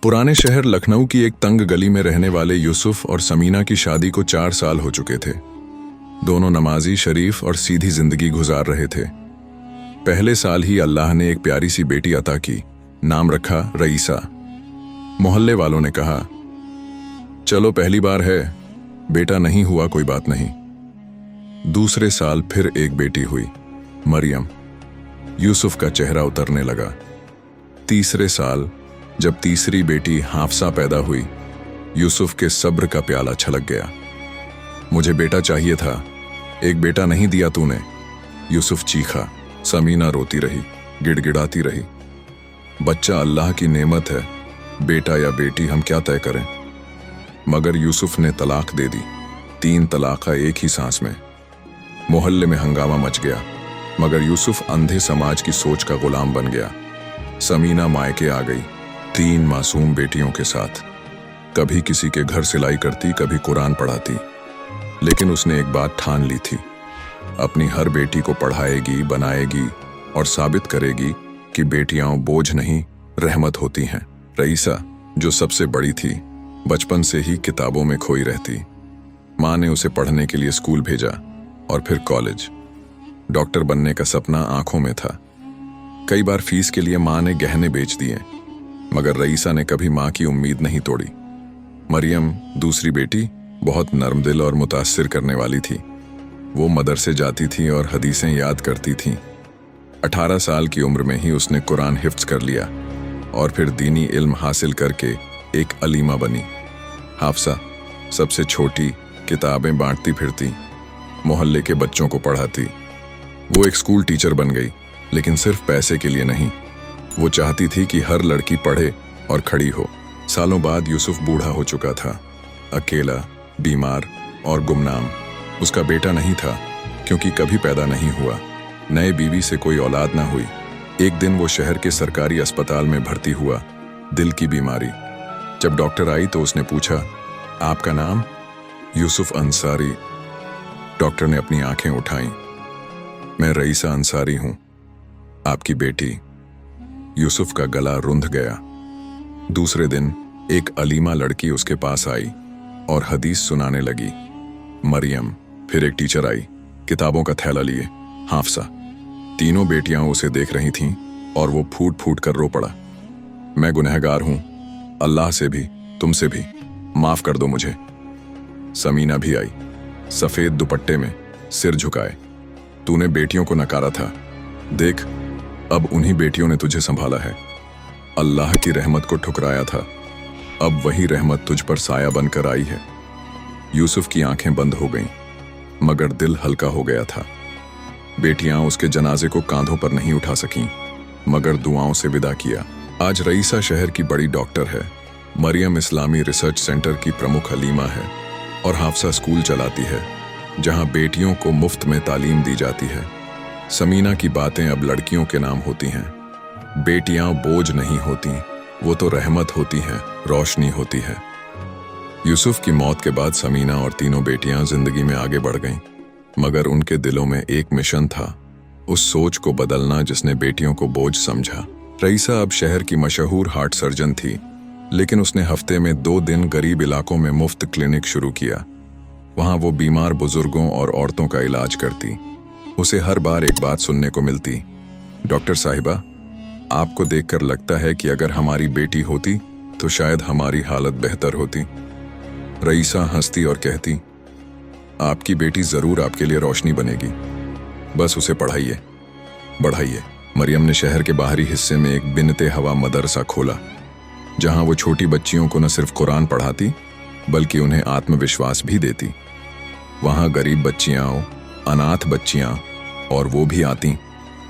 पुराने शहर लखनऊ की एक तंग गली में रहने वाले यूसुफ और समीना की शादी को 4 साल हो चुके थे। दोनों नमाजी, शरीफ और सीधी जिंदगी गुजार रहे थे। पहले साल ही अल्लाह ने एक प्यारी सी बेटी अता की। नाम रखा रईसा। मोहल्ले वालों ने कहा, चलो पहली बार है, बेटा नहीं हुआ कोई बात नहीं। दूसरे साल फिर एक बेटी हुई, मरियम। यूसुफ का चेहरा उतरने लगा। तीसरे साल जब तीसरी बेटी हाफसा पैदा हुई, यूसुफ के सब्र का प्याला छलक गया। मुझे बेटा चाहिए था, एक बेटा नहीं दिया तूने, यूसुफ चीखा। समीना रोती रही, गिड़गिड़ाती रही। बच्चा अल्लाह की नेमत है, बेटा या बेटी हम क्या तय करें। मगर यूसुफ ने तलाक दे दी। 3 तलाक़ एक ही सांस में। मोहल्ले में हंगामा मच गया, मगर यूसुफ अंधे समाज की सोच का गुलाम बन गया। समीना मायके आ गई, 3 मासूम बेटियों के साथ। कभी किसी के घर सिलाई करती, कभी कुरान पढ़ाती। लेकिन उसने एक बात ठान ली थी, अपनी हर बेटी को पढ़ाएगी, बनाएगी और साबित करेगी कि बेटियां बोझ नहीं, रहमत होती हैं। रईसा, जो सबसे बड़ी थी, बचपन से ही किताबों में खोई रहती। माँ ने उसे पढ़ने के लिए स्कूल भेजा और फिर कॉलेज। डॉक्टर बनने का सपना आंखों में था। कई बार फीस के लिए माँ ने गहने बेच दिए, मगर रईसा ने कभी माँ की उम्मीद नहीं तोड़ी। मरियम, दूसरी बेटी, बहुत नर्म दिल और मुतासिर करने वाली थी। वो मदरसे जाती थी और हदीसें याद करती थी। 18 साल की उम्र में ही उसने कुरान हिफ्ज कर लिया और फिर दीनी इल्म हासिल करके एक अलीमा बनी। हाफसा, सबसे छोटी, किताबें बांटती फिरती, मोहल्ले के बच्चों को पढ़ाती। वो एक स्कूल टीचर बन गई, लेकिन सिर्फ पैसे के लिए नहीं। वो चाहती थी कि हर लड़की पढ़े और खड़ी हो। सालों बाद यूसुफ बूढ़ा हो चुका था, अकेला, बीमार और गुमनाम। उसका बेटा नहीं था, क्योंकि कभी पैदा नहीं हुआ। नए बीवी से कोई औलाद ना हुई। एक दिन वो शहर के सरकारी अस्पताल में भर्ती हुआ, दिल की बीमारी। जब डॉक्टर आई तो उसने पूछा, आपका नाम? यूसुफ अंसारी। डॉक्टर ने अपनी आंखें उठाईं। मैं रईसा अंसारी हूं, आपकी बेटी। यूसुफ का गला रुंध गया। दूसरे दिन एक अलीमा लड़की उसके पास आई और हदीस सुनाने लगी। मरियम। फिर एक टीचर आई, किताबों का थैला लिए, हाफसा। तीनों बेटियां उसे देख रही थीं और वो फूट फूट कर रो पड़ा। मैं गुनहगार हूं, अल्लाह से भी, तुमसे भी, माफ कर दो मुझे। समीना भी आई, सफेद दुपट्टे में, सिर झुकाए। तूने बेटियों को नकारा था, देख अब उन्हीं बेटियों ने तुझे संभाला है। अल्लाह की रहमत को ठुकराया था, अब वही रहमत तुझ पर साया बनकर आई है। यूसुफ की आंखें बंद हो गईं, मगर दिल हल्का हो गया था। बेटियां उसके जनाजे को कांधों पर नहीं उठा सकीं, मगर दुआओं से विदा किया। आज रईसा शहर की बड़ी डॉक्टर है, मरियम इस्लामी रिसर्च सेंटर की प्रमुख अलीमा है और हाफसा स्कूल चलाती है, जहां बेटियों को मुफ्त में तालीम दी जाती है। समीना की बातें अब लड़कियों के नाम होती हैं। बेटियां बोझ नहीं होती, वो तो रहमत होती हैं, रोशनी होती है। यूसुफ की मौत के बाद समीना और तीनों बेटियां जिंदगी में आगे बढ़ गईं, मगर उनके दिलों में एक मिशन था, उस सोच को बदलना जिसने बेटियों को बोझ समझा। रईसा अब शहर की मशहूर हार्ट सर्जन थी, लेकिन उसने हफ्ते में 2 दिन गरीब इलाकों में मुफ्त क्लिनिक शुरू किया। वहां वो बीमार बुजुर्गों और औरतों का इलाज करती। उसे हर बार एक बात सुनने को मिलती, डॉक्टर साहिबा, आपको देखकर लगता है कि अगर हमारी बेटी होती तो शायद हमारी हालत बेहतर होती। रईसा हंसती और कहती, आपकी बेटी जरूर आपके लिए रोशनी बनेगी, बस उसे पढ़ाइए, बढ़ाइए। मरियम ने शहर के बाहरी हिस्से में एक बिनते हवा मदरसा खोला, जहां वो छोटी बच्चियों को न सिर्फ कुरान पढ़ाती, बल्कि उन्हें आत्मविश्वास भी देती। वहां गरीब बच्चियां, अनाथ बच्चियां और वो भी आती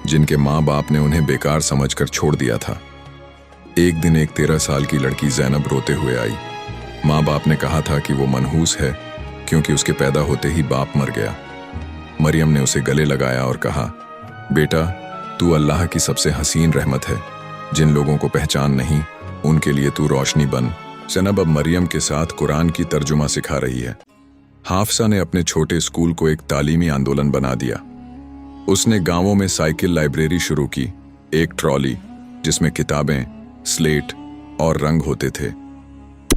जिनके माँ बाप ने उन्हें बेकार समझकर छोड़ दिया था। एक दिन एक 13 साल की लड़की जैनब रोते हुए आई। माँ बाप ने कहा था कि वो मनहूस है, क्योंकि उसके पैदा होते ही बाप मर गया। मरियम ने उसे गले लगाया और कहा, बेटा, तू अल्लाह की सबसे हसीन रहमत है। जिन लोगों को पहचान नहीं, उनके लिए तू रोशनी बन। जैनब अब मरियम के साथ कुरान की तर्जुमा सिखा रही है। हाफसा ने अपने छोटे स्कूल को एक तालीमी आंदोलन बना दिया। उसने गांवों में साइकिल लाइब्रेरी शुरू की, एक ट्रॉली जिसमें किताबें, स्लेट और रंग होते थे।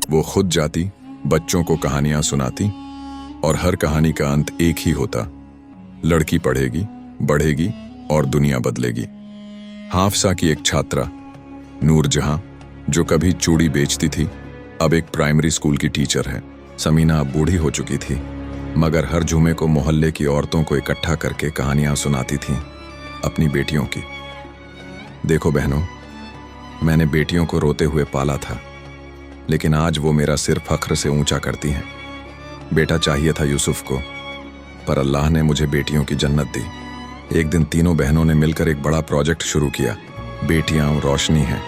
वो खुद जाती, बच्चों को कहानियां सुनाती और हर कहानी का अंत एक ही होता, लड़की पढ़ेगी, बढ़ेगी और दुनिया बदलेगी। हाफसा की एक छात्रा नूरजहां, जो कभी चूड़ी बेचती थी, अब एक प्राइमरी स्कूल की टीचर है। समीना अब बूढ़ी हो चुकी थी, मगर हर जुमे को मोहल्ले की औरतों को इकट्ठा करके कहानियां सुनाती थीं अपनी बेटियों की। देखो बहनों, मैंने बेटियों को रोते हुए पाला था, लेकिन आज वो मेरा सिर फख्र से ऊंचा करती हैं। बेटा चाहिए था यूसुफ को, पर अल्लाह ने मुझे बेटियों की जन्नत दी। एक दिन तीनों बहनों ने मिलकर एक बड़ा प्रोजेक्ट शुरू किया, बेटियां रोशनी हैं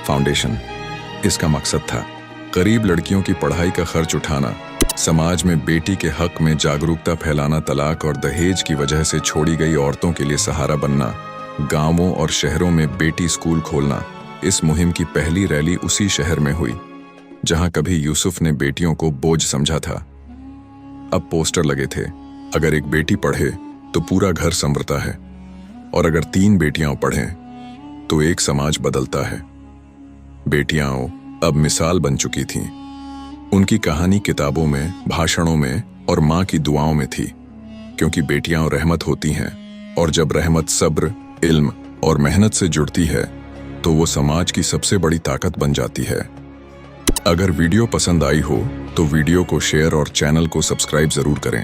फाउंडेशन। इसका मकसद था गरीब लड़कियों की पढ़ाई का खर्च उठाना, समाज में बेटी के हक में जागरूकता फैलाना, तलाक और दहेज की वजह से छोड़ी गई औरतों के लिए सहारा बनना, गांवों और शहरों में बेटी स्कूल खोलना। इस मुहिम की पहली रैली उसी शहर में हुई जहां कभी यूसुफ ने बेटियों को बोझ समझा था। अब पोस्टर लगे थे, अगर एक बेटी पढ़े तो पूरा घर संवरता है, और अगर 3 बेटियां पढ़ें तो एक समाज बदलता है। बेटियां अब मिसाल बन चुकी थीं। उनकी कहानी किताबों में, भाषणों में और माँ की दुआओं में थी, क्योंकि बेटियां रहमत होती हैं, और जब रहमत सब्र, इल्म और मेहनत से जुड़ती है तो वो समाज की सबसे बड़ी ताकत बन जाती है। अगर वीडियो पसंद आई हो तो वीडियो को शेयर और चैनल को सब्सक्राइब जरूर करें।